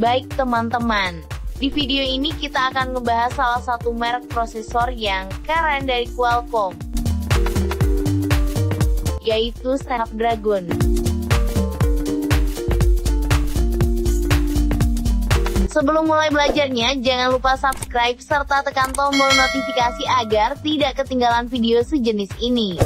Baik teman-teman, di video ini kita akan ngebahas salah satu merek prosesor yang keren dari Qualcomm, yaitu Snapdragon. Sebelum mulai belajarnya, jangan lupa subscribe serta tekan tombol notifikasi agar tidak ketinggalan video sejenis ini.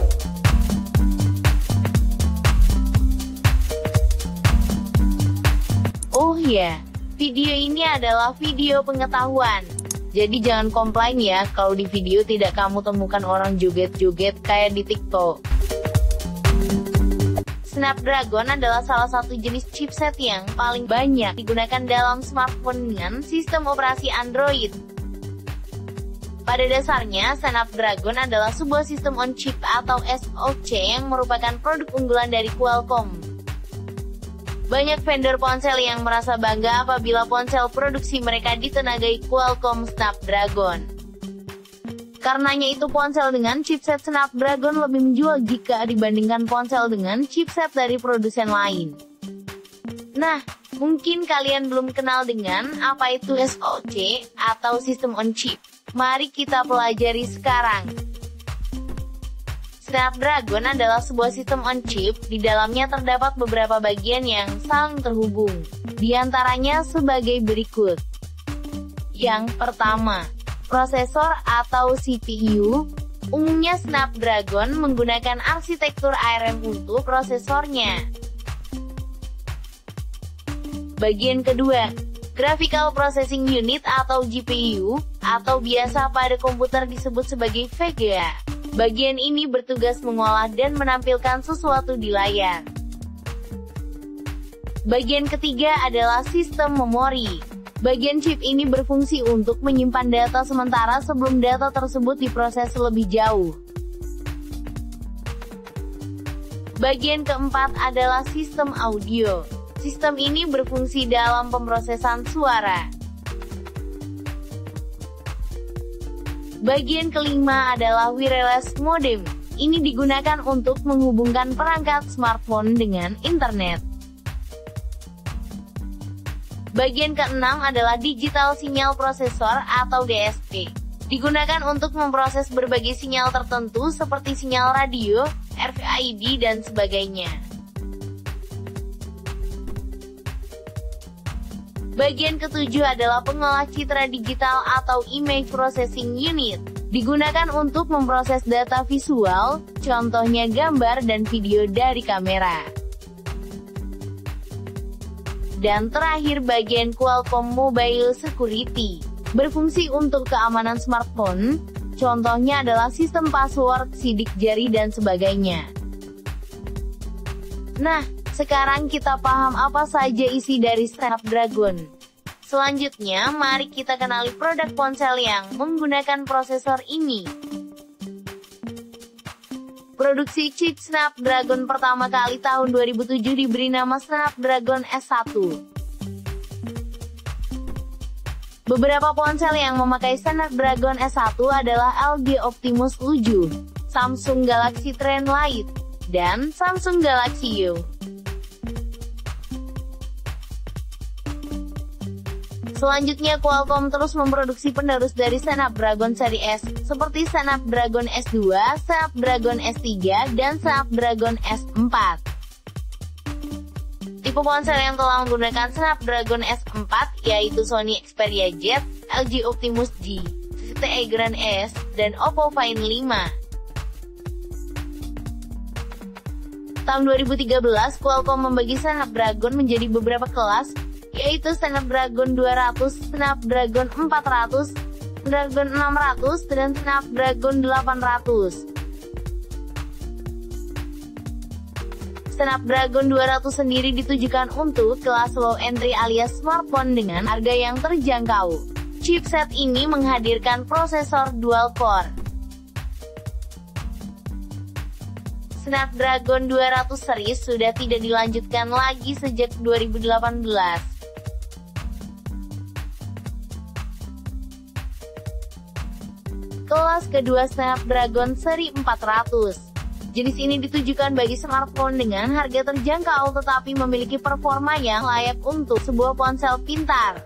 Oh ya, video ini adalah video pengetahuan. Jadi jangan komplain ya kalau di video tidak kamu temukan orang joget-joget kayak di TikTok. Snapdragon adalah salah satu jenis chipset yang paling banyak digunakan dalam smartphone dengan sistem operasi Android. Pada dasarnya, Snapdragon adalah sebuah sistem on-chip atau SoC yang merupakan produk unggulan dari Qualcomm. Banyak vendor ponsel yang merasa bangga apabila ponsel produksi mereka ditenagai Qualcomm Snapdragon. Karenanya itu ponsel dengan chipset Snapdragon lebih menjual jika dibandingkan ponsel dengan chipset dari produsen lain. Nah, mungkin kalian belum kenal dengan apa itu SoC atau System on Chip. Mari kita pelajari sekarang. Snapdragon adalah sebuah sistem on chip, di dalamnya terdapat beberapa bagian yang saling terhubung. Di antaranya sebagai berikut. Yang pertama, prosesor atau CPU. Umumnya Snapdragon menggunakan arsitektur ARM untuk prosesornya. Bagian kedua, Graphical Processing Unit atau GPU, atau biasa pada komputer disebut sebagai VGA. Bagian ini bertugas mengolah dan menampilkan sesuatu di layar. Bagian ketiga adalah sistem memori. Bagian chip ini berfungsi untuk menyimpan data sementara sebelum data tersebut diproses lebih jauh. Bagian keempat adalah sistem audio. Sistem ini berfungsi dalam pemrosesan suara. Bagian kelima adalah wireless modem. Ini digunakan untuk menghubungkan perangkat smartphone dengan internet. Bagian keenam adalah digital signal processor atau DSP. Digunakan untuk memproses berbagai sinyal tertentu seperti sinyal radio, RFID, dan sebagainya. Bagian ketujuh adalah pengolah citra digital atau image processing unit. Digunakan untuk memproses data visual, contohnya gambar dan video dari kamera. Dan terakhir bagian Qualcomm Mobile Security. Berfungsi untuk keamanan smartphone, contohnya adalah sistem password, sidik jari, dan sebagainya. Nah, sekarang kita paham apa saja isi dari Snapdragon. Selanjutnya, mari kita kenali produk ponsel yang menggunakan prosesor ini. Produksi chip Snapdragon pertama kali tahun 2007 diberi nama Snapdragon S1. Beberapa ponsel yang memakai Snapdragon S1 adalah LG Optimus 7, Samsung Galaxy Trend Lite, dan Samsung Galaxy U. Selanjutnya, Qualcomm terus memproduksi penerus dari Snapdragon seri S, seperti Snapdragon S2, Snapdragon S3, dan Snapdragon S4. Tipe ponsel yang telah menggunakan Snapdragon S4 yaitu Sony Xperia Z, LG Optimus G, ZTE Grand S, dan Oppo Find 5. Tahun 2013, Qualcomm membagi Snapdragon menjadi beberapa kelas, yaitu Snapdragon 200, Snapdragon 400, Snapdragon 600, dan Snapdragon 800. Snapdragon 200 sendiri ditujukan untuk kelas low entry alias smartphone dengan harga yang terjangkau. Chipset ini menghadirkan prosesor dual core. Snapdragon 200 series sudah tidak dilanjutkan lagi sejak 2018. Kelas kedua Snapdragon seri 400. Jenis ini ditujukan bagi smartphone dengan harga terjangkau tetapi memiliki performa yang layak untuk sebuah ponsel pintar.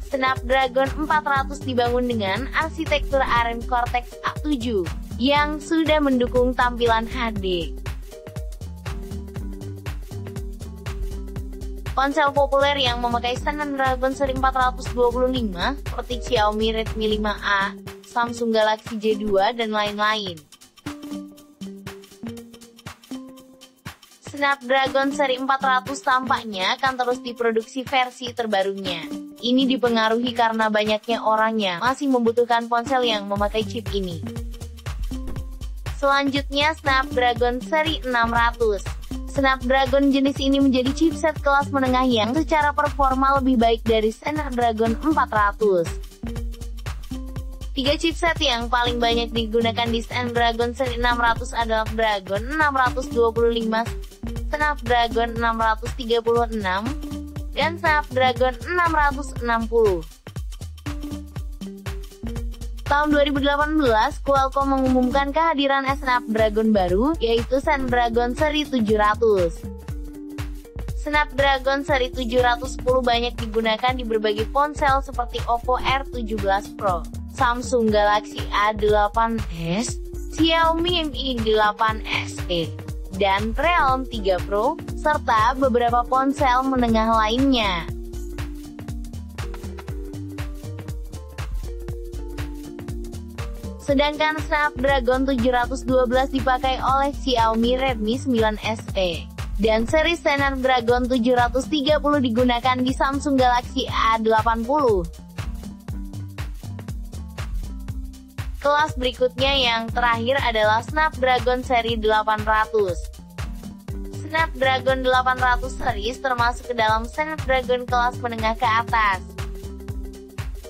Snapdragon 400 dibangun dengan arsitektur ARM Cortex A7 yang sudah mendukung tampilan HD. Ponsel populer yang memakai Snapdragon seri 425 seperti Xiaomi Redmi 5A, Samsung Galaxy J2 dan lain-lain. Snapdragon seri 400 tampaknya akan terus diproduksi versi terbarunya. Ini dipengaruhi karena banyaknya orang yang masih membutuhkan ponsel yang memakai chip ini. Selanjutnya Snapdragon seri 600. Snapdragon jenis ini menjadi chipset kelas menengah yang secara performa lebih baik dari Snapdragon 400. Tiga chipset yang paling banyak digunakan di Snapdragon seri 600 adalah Snapdragon 625, Snapdragon 636, dan Snapdragon 660. Tahun 2018, Qualcomm mengumumkan kehadiran Snapdragon baru, yaitu Snapdragon seri 700. Snapdragon seri 710 banyak digunakan di berbagai ponsel seperti Oppo R17 Pro, Samsung Galaxy A8s, Xiaomi Mi 8 SE, dan Realme 3 Pro, serta beberapa ponsel menengah lainnya. Sedangkan Snapdragon 712 dipakai oleh Xiaomi Redmi 9 SE, dan seri Snapdragon 730 digunakan di Samsung Galaxy A80. Kelas berikutnya yang terakhir adalah Snapdragon seri 800. Snapdragon 800 series termasuk ke dalam Snapdragon kelas menengah ke atas.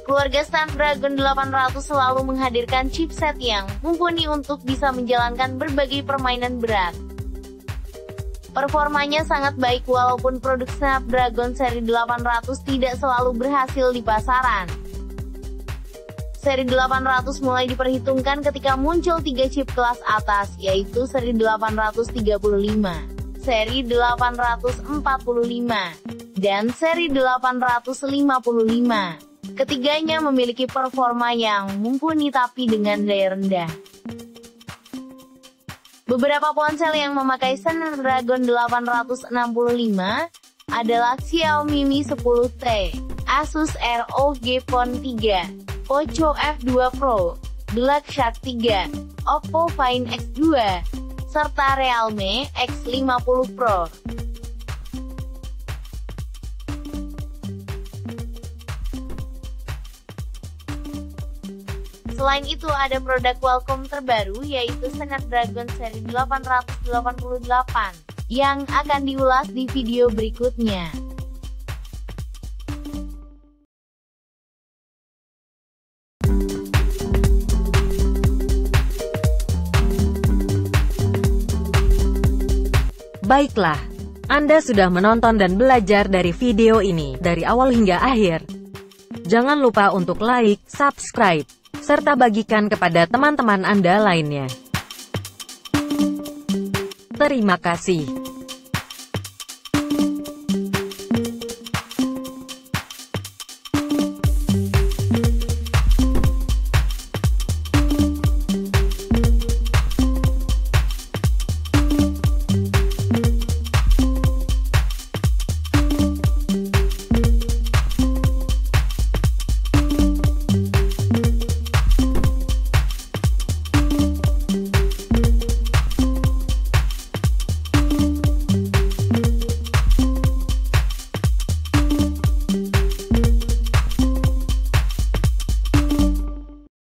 Keluarga Snapdragon 800 selalu menghadirkan chipset yang mumpuni untuk bisa menjalankan berbagai permainan berat. Performanya sangat baik walaupun produk Snapdragon seri 800 tidak selalu berhasil di pasaran. Seri 800 mulai diperhitungkan ketika muncul 3 chip kelas atas, yaitu seri 835, seri 845, dan seri 855. Ketiganya memiliki performa yang mumpuni tapi dengan daya rendah. Beberapa ponsel yang memakai Snapdragon 865 adalah Xiaomi Mi 10T, Asus ROG Phone 3, Poco F2 Pro, Black Shark 3, Oppo Find X2, serta Realme X50 Pro. Selain itu ada produk Qualcomm terbaru yaitu Snapdragon seri 888 yang akan diulas di video berikutnya. Baiklah, Anda sudah menonton dan belajar dari video ini dari awal hingga akhir. Jangan lupa untuk like, subscribe, serta bagikan kepada teman-teman Anda lainnya. Terima kasih.